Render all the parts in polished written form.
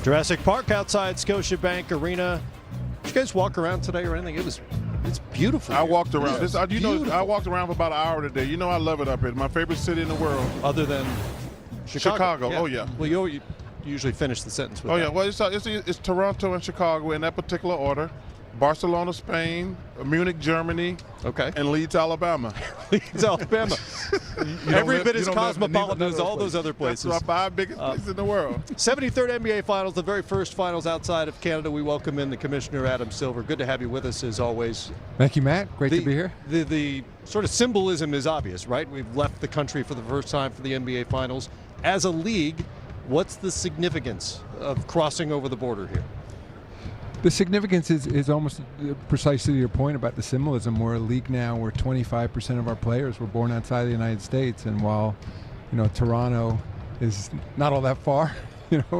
Jurassic Park outside Scotiabank Arena. Did you guys walk around today or anything? It's beautiful. I walked around. Beautiful. I walked around for about an hour today. You know I love it up here. It's my favorite city in the world. Other than Chicago. Oh yeah. Well, you usually finish the sentence with Oh that. yeah. Well, it's Toronto and Chicago in that particular order. Barcelona, Spain, Munich, Germany, Okay. and Leeds, Alabama. Leeds, Alabama. Every bit as cosmopolitan as all those other places. That's our 5 biggest places in the world. 73rd NBA Finals, the very first finals outside of Canada. We welcome in the Commissioner, Adam Silver. Good to have you with us as always. Thank you, Matt. Great to be here. The sort of symbolism is obvious, right? We've left the country for the first time for the NBA Finals. As a league, what's the significance of crossing over the border here? The significance is almost precisely your point about the symbolism. We're a league now where 25% of our players were born outside the United States, and while Toronto is not all that far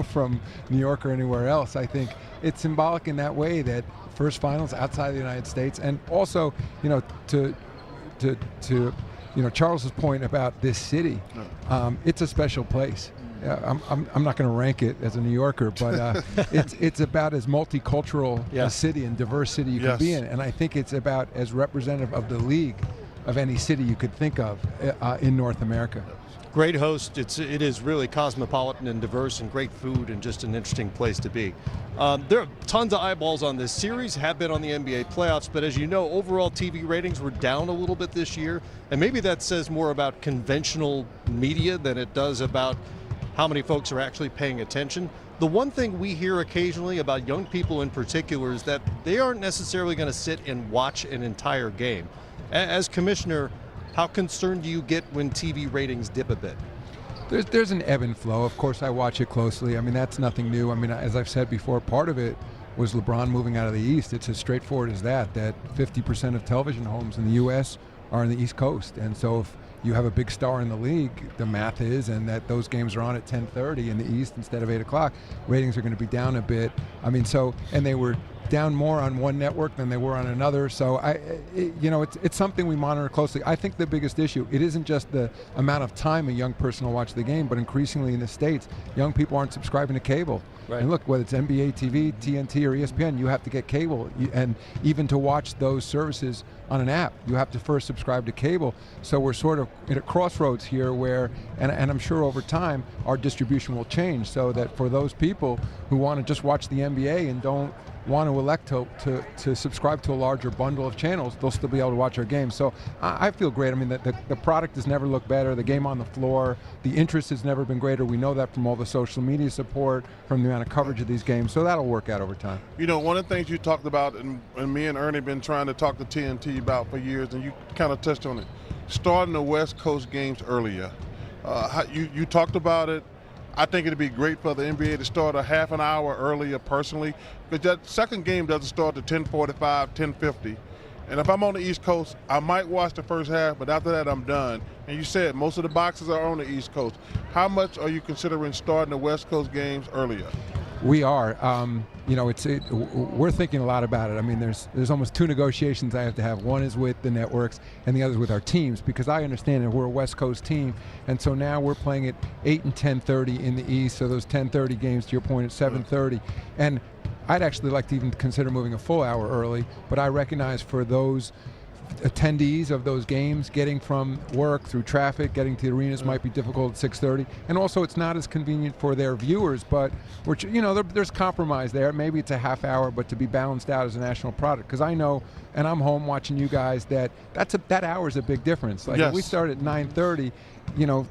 from New York or anywhere else, I think it's symbolic in that way that first finals outside the United States, and also to Charles's point about this city, it's a special place. I'm not going to rank it as a New Yorker, but it's about as multicultural a city and diverse city you can be in, and I think it's about as representative of the league of any city you could think of in North America. Great host. It is really cosmopolitan and diverse, and great food, and just an interesting place to be. There are tons of eyeballs on this series, have been on the NBA playoffs, but as you know, overall TV ratings were down a little bit this year, and maybe that says more about conventional media than it does about how many folks are actually paying attention. The one thing we hear occasionally about young people in particular is that they aren't necessarily going to sit and watch an entire game. As commissioner, how concerned do you get when TV ratings dip a bit? There's an ebb and flow. Of course, I watch it closely. I mean, that's nothing new. I mean, as I've said before, part of it was LeBron moving out of the East. It's as straightforward as that 50% of television homes in the U.S. are on the East Coast. And so if you have a big star in the league, the math is, and that those games are on at 10:30 in the East instead of 8 o'clock, ratings are going to be down a bit. I mean, and they were down more on one network than they were on another. So it's something we monitor closely. I think the biggest issue, it isn't just the amount of time a young person will watch the game, but increasingly in the States, young people aren't subscribing to cable. Right. And look, whether it's NBA TV, TNT, or ESPN, you have to get cable. And even to watch those services on an app, you have to first subscribe to cable. So we're sort of at a crossroads here where, and I'm sure over time, our distribution will change so that for those people who want to just watch the NBA and don't want to elect to subscribe to a larger bundle of channels, they'll still be able to watch our games. So I feel great. I mean, the product has never looked better. The game on the floor, the interest has never been greater. We know that from all the social media support, from the amount of coverage of these games. So that'll work out over time. One of the things you talked about, and me and Ernie been trying to talk to TNT about for years, and you kind of touched on it, starting the West Coast games earlier. You talked about it. I think it'd be great for the NBA to start a half an hour earlier personally, because that second game doesn't start at 10:45, 10:50. And if I'm on the East Coast, I might watch the first half, but after that I'm done. And you said most of the boxes are on the East Coast. How much are you considering starting the West Coast games earlier? We are. We're thinking a lot about it. I mean, there's almost two negotiations I have to have. One is with the networks, and the other is with our teams, because I understand that we're a West Coast team, and so now we're playing at 8 and 10:30 in the East. So those 10:30 games, to your point, at 7:30, and I'd actually like to even consider moving a full hour early. But I recognize for those attendees of those games, getting from work through traffic, getting to the arenas might be difficult at 6:30, and also it's not as convenient for their viewers. But there's compromise there. Maybe it's a half hour, but to be balanced out as a national product. Because I know, and I'm home watching you guys, that hour is a big difference. Like if we start at 9:30.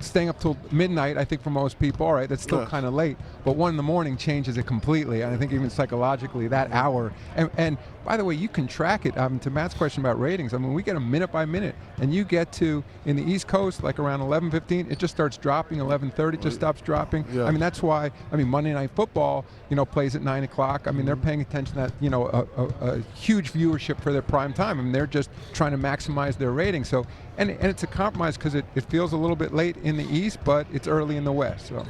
Staying up till midnight, I think for most people, all right, that's still kind of late. But 1 in the morning changes it completely. And I think even psychologically, that hour. And by the way, you can track it. To Matt's question about ratings, I mean, we get a minute by minute. And you get to, in the East Coast, like around 11:15, it just starts dropping. 11:30, it just stops dropping. Yeah. I mean, that's why, Monday Night Football, plays at 9 o'clock. I mean, they're paying attention to that, a huge viewership for their prime time. I mean, they're just trying to maximize their ratings. So, and it's a compromise because it feels a little bit late in the East, but it's early in the West. So.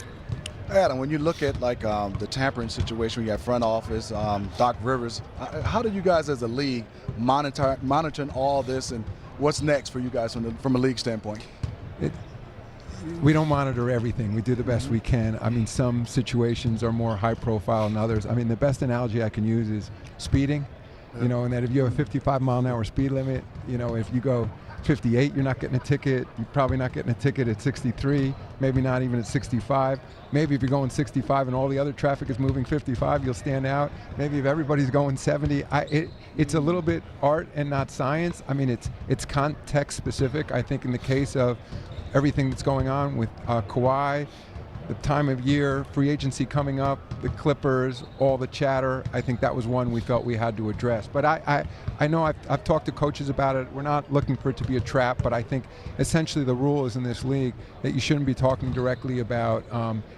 Adam, when you look at the tampering situation, you have front office, Doc Rivers, how do you guys as a league monitoring all this, and what's next for you guys from a league standpoint? we don't monitor everything. We do the best we can. I mean, some situations are more high profile than others. I mean, the best analogy I can use is speeding, you know, and that if you have a 55-mile-an-hour speed limit, you know, if you go 58, you're not getting a ticket. You're probably not getting a ticket at 63, maybe not even at 65. Maybe if you're going 65 and all the other traffic is moving 55, you'll stand out. Maybe if everybody's going 70, it's a little bit art and not science. I mean, it's context specific. I think in the case of everything that's going on with Kawhi, the time of year, free agency coming up, the Clippers, all the chatter, I think that was one we felt we had to address. But I know I've talked to coaches about it. We're not looking for it to be a trap, but I think essentially the rule is in this league that you shouldn't be talking directly about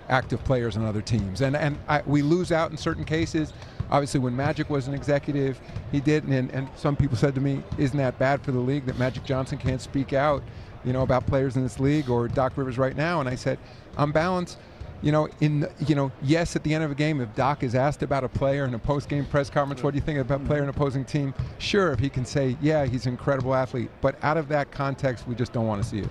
active players on other teams. And we lose out in certain cases. Obviously, when Magic was an executive, he didn't. And some people said to me, isn't that bad for the league that Magic Johnson can't speak out, you know, about players in this league, or Doc Rivers right now? And I said, on balance, yes, at the end of a game, if Doc is asked about a player in a post-game press conference, what do you think about a player in an opposing team? Sure, if he can say, yeah, he's an incredible athlete. But out of that context, we just don't want to see it.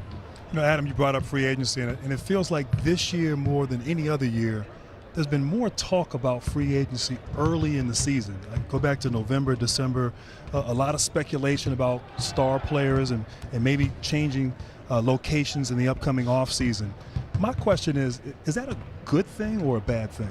You know, Adam, you brought up free agency, and it feels like this year more than any other year, there's been more talk about free agency early in the season. Like, go back to November, December, a lot of speculation about star players and maybe changing locations in the upcoming offseason. My question is that a good thing or a bad thing?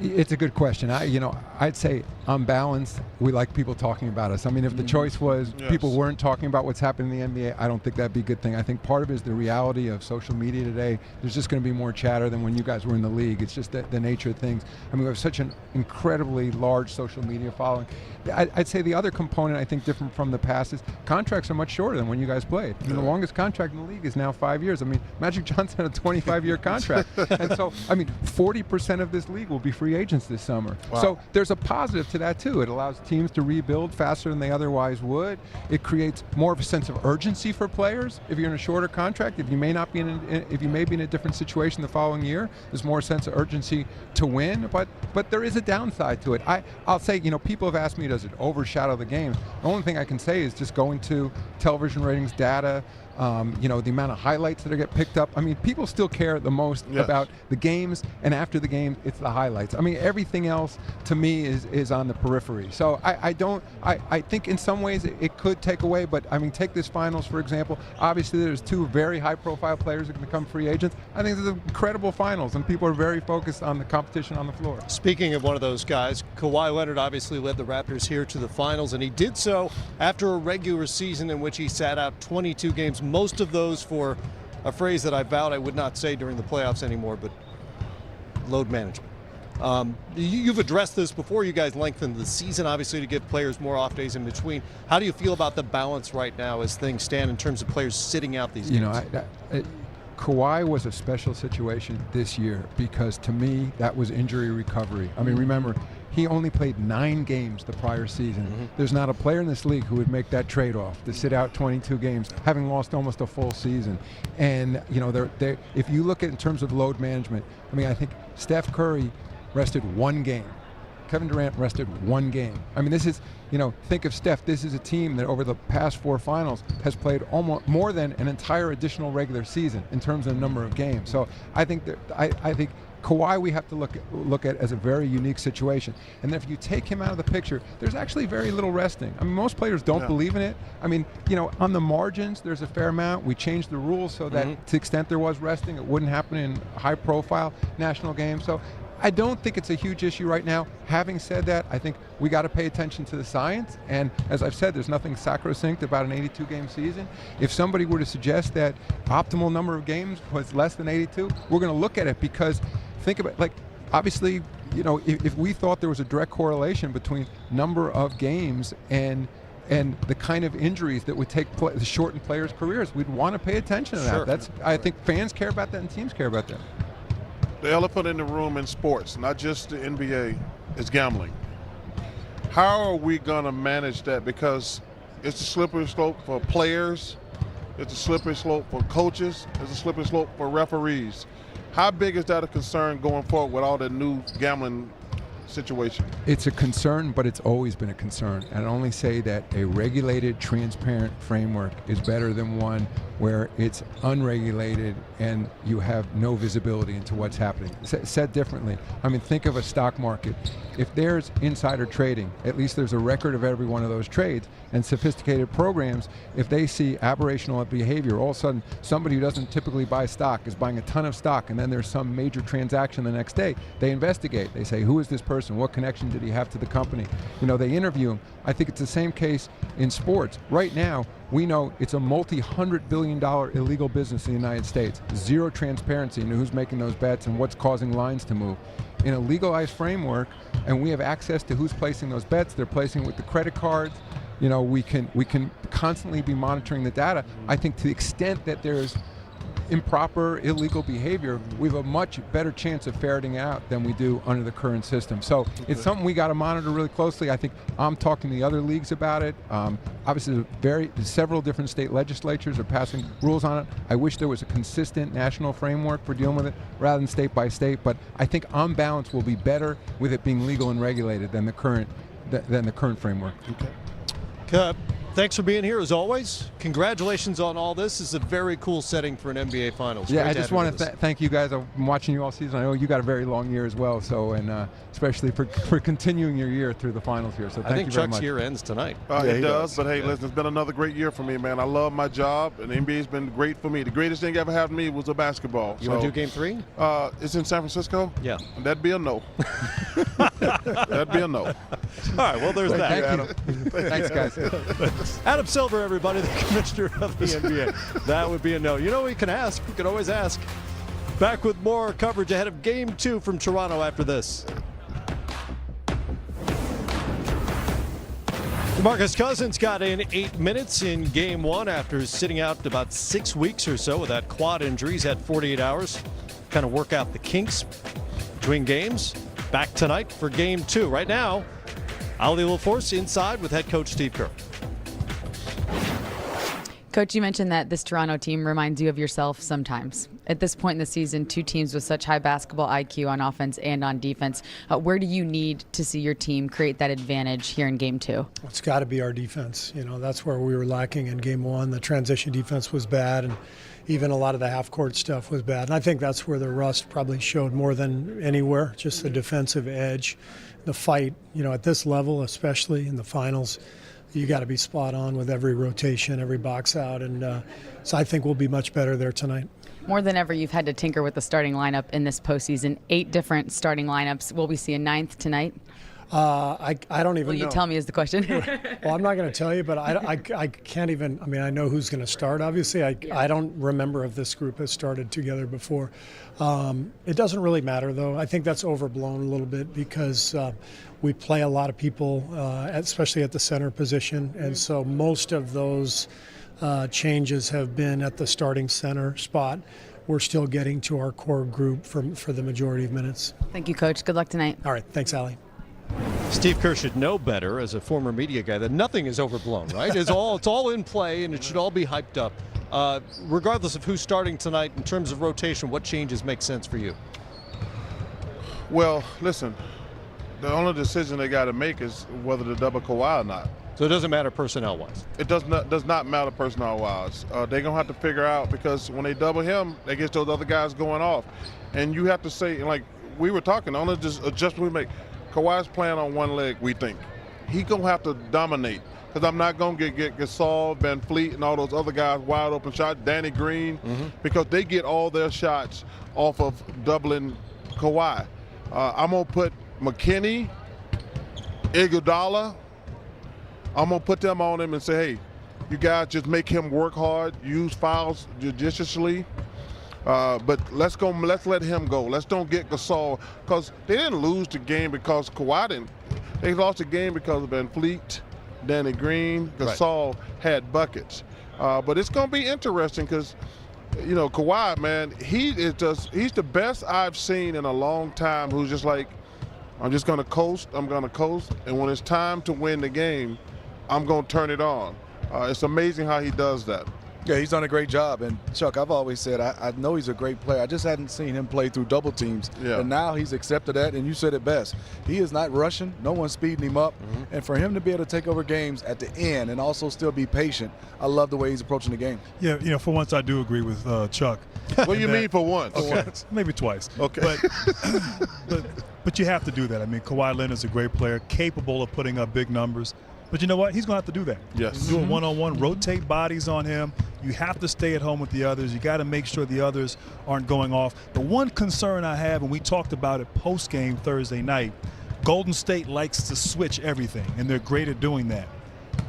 It's a good question. I'd say on balance, we like people talking about us. I mean, if the choice was people weren't talking about what's happening in the NBA, I don't think that'd be a good thing. I think part of it is the reality of social media today. There's just going to be more chatter than when you guys were in the league. It's just the nature of things. I mean, we have such an incredibly large social media following. I'd say the other component, I think, different from the past is contracts are much shorter than when you guys played. I mean, the longest contract in the league is now 5 years. I mean, Magic Johnson had a 25-year contract. And so, I mean, 40% of this league will be free agents this summer. Wow. So there's a positive to that too. It allows teams to rebuild faster than they otherwise would. It creates more of a sense of urgency for players. If you're in a shorter contract, if you may be in a different situation the following year, there's more sense of urgency to win. But there is a downside to it. I'll say, people have asked me, does it overshadow the game? The only thing I can say is just going to television ratings data, the amount of highlights that get picked up. I mean, people still care the most about the games, and after the game, it's the highlights. I mean, everything else to me is on the periphery. So I think in some ways it could take away, but I mean, take this finals, for example. Obviously, there's two very high-profile players that can become free agents. I think there's incredible finals, and people are very focused on the competition on the floor. Speaking of one of those guys, Kawhi Leonard obviously led the Raptors here to the finals, and he did so after a regular season in which he sat out 22 games, most of those for a phrase that I vowed I would not say during the playoffs anymore, but load management. You've addressed this before. You guys lengthened the season, obviously, to give players more off days in between. How do you feel about the balance right now as things stand in terms of players sitting out these games? Kawhi was a special situation this year because, to me, that was injury recovery. I mean, remember, he only played 9 games the prior season. Mm-hmm. There's not a player in this league who would make that trade-off to sit out 22 games, having lost almost a full season. And, if you look at it in terms of load management, I mean, I think Steph Curry rested 1 game. Kevin Durant rested 1 game. I mean, this is, think of Steph. This is a team that over the past 4 finals has played almost more than an entire additional regular season in terms of the number of games. So I think I think Kawhi we have to look at as a very unique situation. And if you take him out of the picture, there's actually very little resting. I mean, most players don't believe in it. I mean, on the margins, there's a fair amount. We changed the rules so that to the extent there was resting, it wouldn't happen in high-profile national games. So I don't think it's a huge issue right now. Having said that, I think we got to pay attention to the science. And as I've said, there's nothing sacrosanct about an 82-game season. If somebody were to suggest that optimal number of games was less than 82, we're going to look at it because think about it, obviously, if we thought there was a direct correlation between number of games and the kind of injuries that would shorten players' careers, we'd want to pay attention to that. I think fans care about that and teams care about that. The elephant in the room in sports, not just the NBA, is gambling. How are we going to manage that? Because it's a slippery slope for players, it's a slippery slope for coaches, it's a slippery slope for referees. How big is that a concern going forward with all the new gambling situation? It's a concern, but it's always been a concern. And I only say that a regulated, transparent framework is better than one where it's unregulated and you have no visibility into what's happening. Said differently, I mean, think of a stock market. If there's insider trading, at least there's a record of every one of those trades. And sophisticated programs, if they see aberrational behavior, all of a sudden somebody who doesn't typically buy stock is buying a ton of stock, and then there's some major transaction the next day, they investigate. They say, who is this person? What connection did he have to the company? You know, they interview him. I think it's the same case in sports. Right now, we know it's a multi-$100 billion illegal business in the United States. Zero transparency into who's making those bets and what's causing lines to move. In a legalized framework, and we have access to who's placing those bets, they're placing with the credit cards, you know, we can constantly be monitoring the data. I think to the extent that there's improper, illegal behavior, we have a much better chance of ferreting out than we do under the current system. So it's something we got to monitor really closely. I think I'm talking to the other leagues about it. Obviously, several different state legislatures are passing rules on it. I wish there was a consistent national framework for dealing with it rather than state by state. But I think on balance will be better with it being legal and regulated than the current framework. Okay. Thanks for being here as always. Congratulations on all this. This is a very cool setting for an NBA Finals. Yeah, Great I to just have you want with to us. thank you guys. I'm watching you all season. I know you got a very long year as well, so and especially for continuing your year through the finals here. So I thank think you very Chuck's much. year ends tonight. It does, but hey, listen, it's been another great year for me, man. I love my job, and the NBA's been great for me. The greatest thing ever happened to me was the basketball. You want to do Game 3? It's in San Francisco? Yeah. That'd be a no. That'd be a no. All right, well, there's that. Thank you. Thanks, guys. Adam Silver, everybody, the commissioner of the NBA. That would be a no. You know, we can ask. We can always ask. Back with more coverage ahead of Game 2 from Toronto after this. DeMarcus Cousins got in 8 minutes in Game 1 after sitting out about 6 weeks or so with that quad injury. He's had 48 hours. Kind of work out the kinks between games. Back tonight for Game 2. Right now, Ali LaForce inside with head coach Steve Kerr. Coach, you mentioned that this Toronto team reminds you of yourself sometimes. At this point in the season, two teams with such high basketball IQ on offense and on defense. Where do you need to see your team create that advantage here in Game 2? It's got to be our defense. You know, that's where we were lacking in Game 1. The transition defense was bad, and even a lot of the half-court stuff was bad. And I think that's where the rust probably showed more than anywhere, just the defensive edge, the fight. You know, at this level, especially in the finals, you got to be spot on with every rotation, every box out, and so I think we'll be much better there tonight. More than ever, you've had to tinker with the starting lineup in this postseason. 8 different starting lineups. Will we see a 9th tonight? I don't even know. Will you tell me is the question? Well, I'm not going to tell you, but I can't even. I mean, I know who's going to start. Obviously, I don't remember if this group has started together before. It doesn't really matter, though. I think that's overblown a little bit because we play a lot of people, especially at the center position, and so most of those changes have been at the starting center spot. We're still getting to our core group for the majority of minutes. Thank you, Coach. Good luck tonight. All right. Thanks, Allie. Steve Kerr should know better as a former media guy that nothing is overblown, right? It's all in play, and it should all be hyped up. Regardless of who's starting tonight, in terms of rotation, what changes make sense for you? Well, listen, the only decision they got to make is whether to double Kawhi or not. So it doesn't matter personnel-wise. It does not matter personnel-wise. They're going to have to figure out, because when they double him, they get those other guys going off. And you have to say, like we were talking, the only adjustment we make, Kawhi's playing on one leg, we think. He's going to have to dominate, because I'm not going to get Gasol, Van Fleet, and all those other guys wide open shots, Danny Green, because they get all their shots off of doubling Kawhi. I'm going to put McKinney, Iguodala, I'm going to put them on him and say, hey, you guys just make him work hard, use fouls judiciously. But let's let him go. Let's don't get Gasol, because they didn't lose the game because Kawhi didn't. They lost the game because of Van Fleet, Danny Green, Gasol had buckets. But it's going to be interesting because, you know, Kawhi, man, he's the best I've seen in a long time, who's just like, I'm just going to coast, and when it's time to win the game, I'm going to turn it on. It's amazing how he does that. Yeah, he's done a great job. And, Chuck, I've always said I know he's a great player. I just hadn't seen him play through double teams. Yeah. And now he's accepted that, and you said it best. He is not rushing. No one's speeding him up. And for him to be able to take over games at the end and also still be patient, I love the way he's approaching the game. Yeah, for once I do agree with Chuck. What do you mean for once? Okay, maybe twice. Okay. But you have to do that. I mean, Kawhi Leonard's a great player, capable of putting up big numbers. But you know what? He's going to have to do that. Yes. Do a one-on-one, rotate bodies on him. You have to stay at home with the others. You got to make sure the others aren't going off. The one concern I have, and we talked about it post-game Thursday night, Golden State likes to switch everything, and they're great at doing that.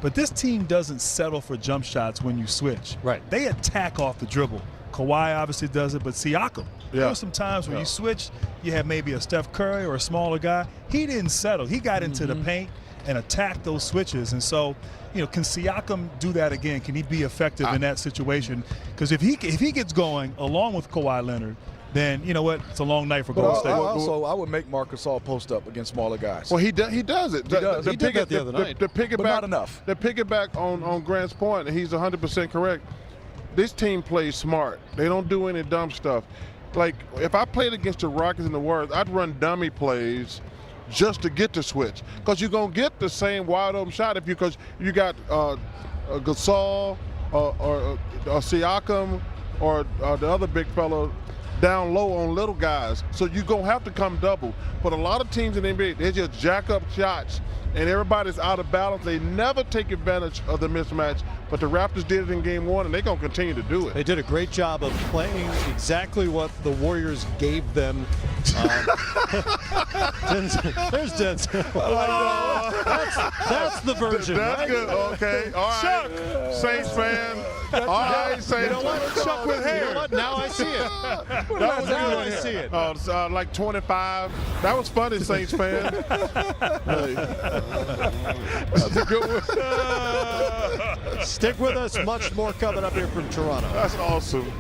But this team doesn't settle for jump shots when you switch. Right. They attack off the dribble. Kawhi obviously does it, but Siakam. There were some times when you switch, you have maybe a Steph Curry or a smaller guy. He didn't settle. He got into the paint and attacked those switches. And so, can Siakam do that again? Can he be effective in that situation? Because if he gets going along with Kawhi Leonard, then you know what? It's a long night for Golden State. I would make Marc Gasol post up against smaller guys. Well, he does it. He did that the other night. But not enough. The piggyback on Grant's point, and he's 100% correct. This team plays smart. They don't do any dumb stuff. Like, if I played against the Rockets and the Warriors, I'd run dummy plays just to get the switch. Because you're going to get the same wide open shot because you got Gasol or Siakam or the other big fellow down low on little guys. So you're going to have to come double. But a lot of teams in the NBA, they just jack up shots and everybody's out of balance. They never take advantage of the mismatch. But the Raptors did it in Game 1, and they're going to continue to do it. They did a great job of playing exactly what the Warriors gave them. There's Denzel. That's the version. That's right? good. Okay. All right. Chuck. Saints fan. All right, Saints. You know what? Chuck with hair. You know what? Now I see it. That was Now good. I see it. Like 25. That was funny, Saints fan. Hey. That's a good one. Stick with us. Much more coming up here from Toronto. That's awesome.